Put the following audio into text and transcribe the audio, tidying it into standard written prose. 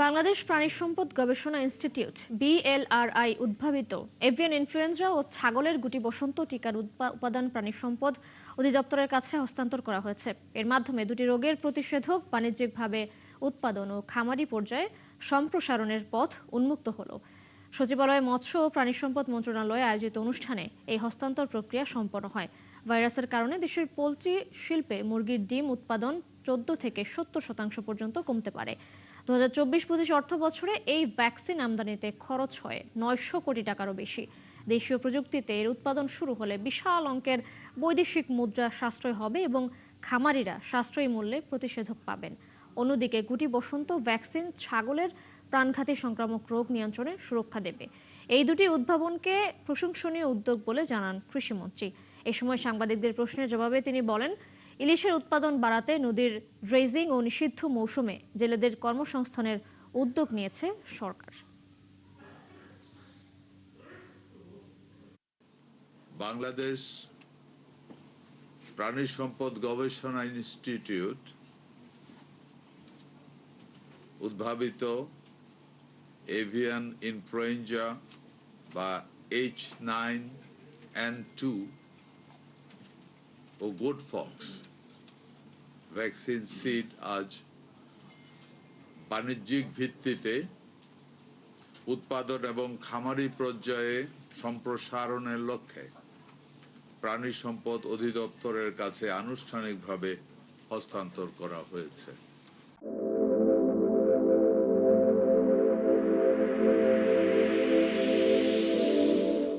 বাংলাদেশ প্রাণী সম্পদ গবেষণা ইনস্টিটিউট BLRI উদ্ভাবিত এভিয়ান ইনফ্লুয়েঞ্জা ও ছাগলের গুটি বসন্ত টিকার উপাদান প্রাণী সম্পদ অধিদপ্তরের কাছে হস্তান্তর করা হয়েছে। এর মাধ্যমে দুটি রোগের প্রতিষেধক বাণিজ্যিকভাবে উৎপাদন ও খামারি পর্যায়ে সম্প্রসারণের পথ উন্মুক্ত হলো। সচিবালয়ে মৎস্য ও প্রাণী সম্পদ মন্ত্রণালয়ে আয়োজিত অনুষ্ঠানে এই হস্তান্তর প্রক্রিয়া সম্পন্ন হয়। ভাইরাসের কারণে দেশের পোলট্রি শিল্পে মুরগির ডিম উৎপাদন 14 থেকে 70% পর্যন্ত কমতে পারে। 2024-25 অর্থ বছরে এই ভ্যাকসিন আমদানিতে খরচ হয় 900 কোটি টাকারও বেশি। দেশীয় প্রযুক্তিতে এর উৎপাদন শুরু হলে বিশাল অঙ্কের বৈদেশিক মুদ্রা সাশ্রয় হবে এবং খামারিরা সাশ্রয়ী মূল্যে প্রতিষেধক পাবেন। অন্যদিকে গুটি বসন্ত ভ্যাকসিন ছাগলের প্রাণঘাতী সংক্রামক রোগ নিয়ন্ত্রণে সুরক্ষা দেবে। এই দুটি উদ্ভাবনকে প্রশংসনীয় উদ্যোগ বলে জানান কৃষিমন্ত্রী। এ সময় সাংবাদিকদের প্রশ্নের জবাবে তিনি বলেন, ইলিশের উৎপাদন বাড়াতে নদীর ড্রেজিং ও নিষিদ্ধ মৌসুমে জেলেদের কর্মসংস্থানের উদ্যোগ নিয়েছে সরকার। বাংলাদেশ প্রাণী সম্পদ গবেষণা ইনস্টিটিউট উদ্ভাবিত এভিয়ান ইনফ্লুয়েঞ্জা বা H9N2 ও গুড ফক্স ভ্যাকসিন সিড আজ বাণিজ্যিক ভিত্তিতে উৎপাদন এবং খামারি পর্যায়ে সম্প্রসারণের লক্ষ্যে প্রাণী সম্পদ অধিদপ্তরের কাছে আনুষ্ঠানিকভাবে হস্তান্তর করা হয়েছে।